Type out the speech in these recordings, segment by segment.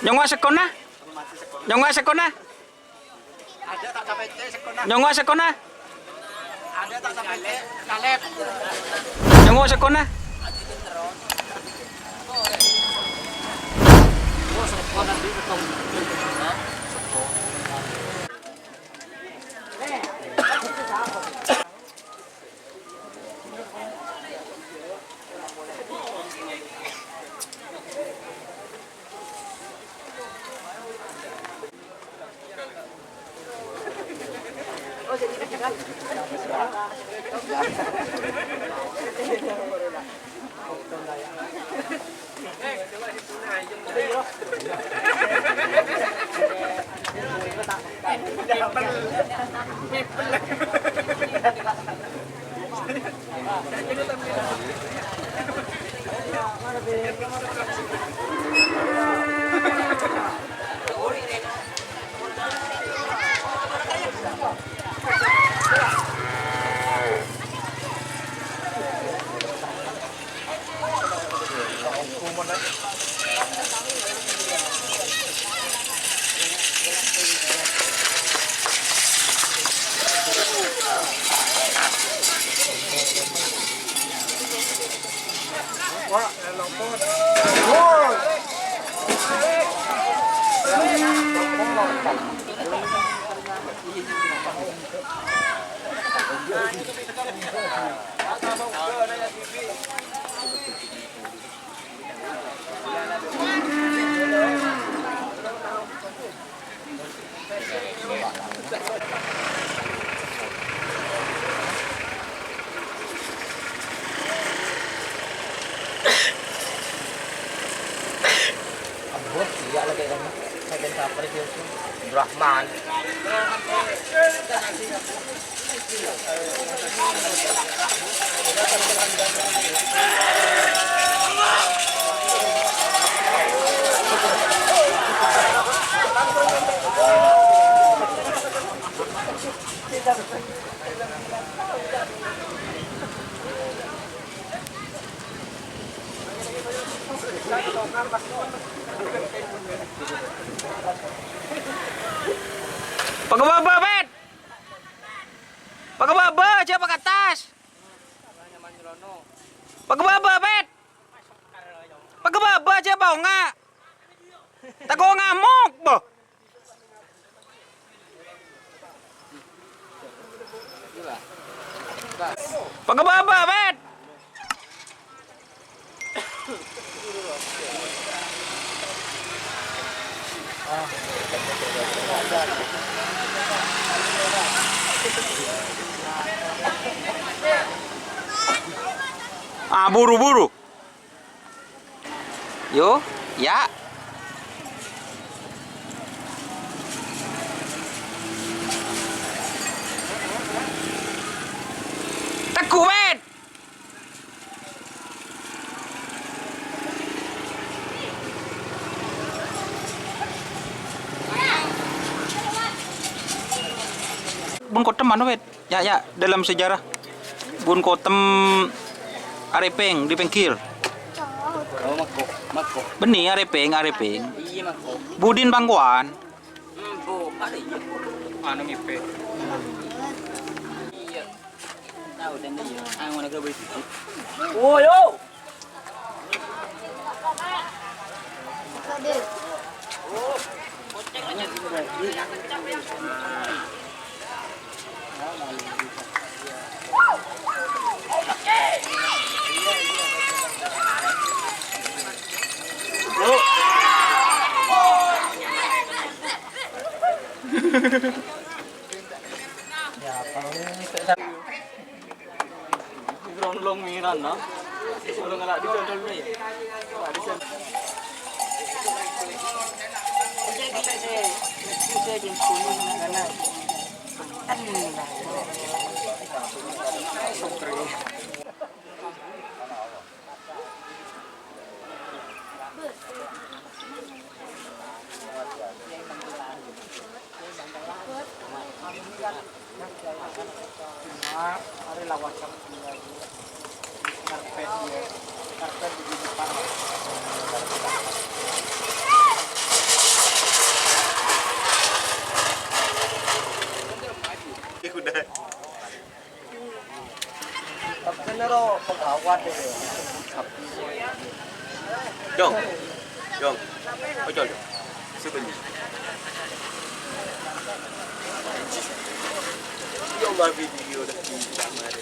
Nyongwa sekona? Nyongwa sekona? Ada tak sampai cek sekona. Nyongwa sekona? Ada tak sampai cek kalep. Nyongwa sekona? Rahman. Pagababa, Bet! Pagababa, siya pag atas! Pagababa, Bet! Pagababa, siya ba nga? Tago nga mok, bo! Pagababa, Bet! Ah, buru-buru. Yo, ya. Teguh, Bet. Bun Kotem mana, Bet? Ya, ya, dalam sejarah Bun Kotem Arepeng di Pengkir. Oh, mako. Benih Arepeng. Iya mako. Budin Bangkuan. Bu, ada iya. Anu ngipe. Iya. Tahu dan iya. Ang mana gawe sikit. Oh, yo. Oh, koceknya ya, kalau ini ground long miran, no? Kalau nggak di control ya. Jong, Jong, ojol, sebenarnya. Yo mah video dah di kamar.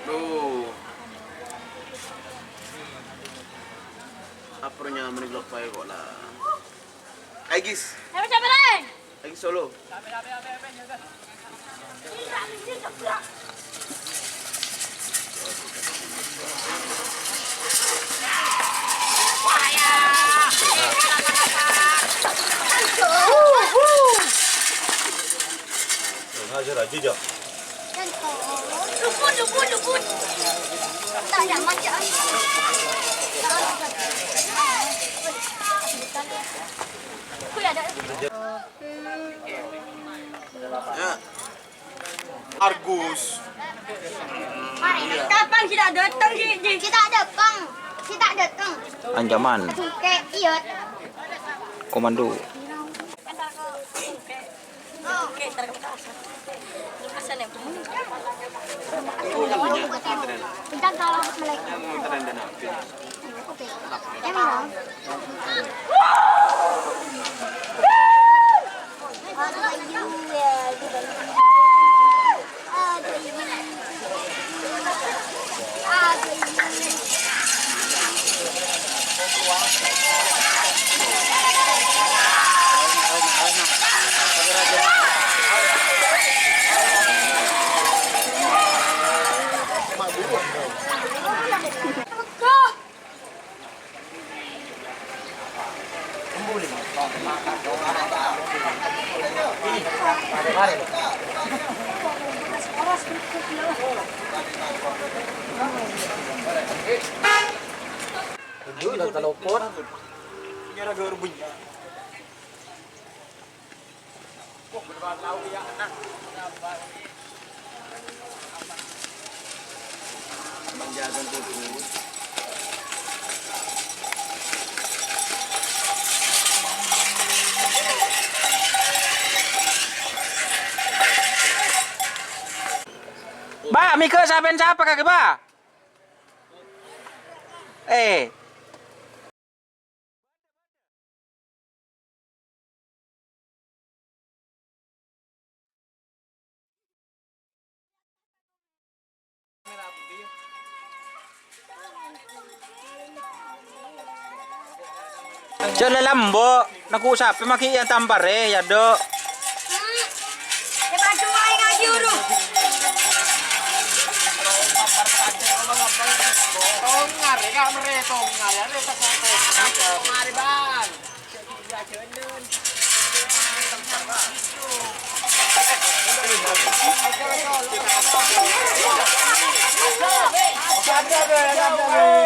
Duh. Apernya menilok pae kok lah. Agis. Agis solo. Hajar aja jauh. Luput. Tak ada macam. Ya. Argus. Kapan kita datang Ji? Kita datang. Ancaman Oke, iya. komando. Oke, Asan ya. Bintang kalau mereka. Oke. Emang. Udah telopot. Gara-gara bunyi. Menjaga tubuh. Ba, Mika saben siapa kagak, Ba? Coba lambo, naku sapi maki yang tampar ya dok. Cepat cuai ngaji dulu. Tongar, ya mere tongar, ya mere tongar ban.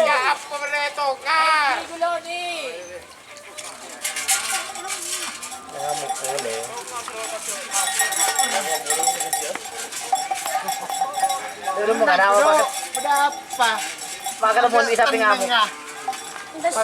Ya apa mere tongar? Lu mau kada apa? Berapa? Pakai lemon di samping kamu.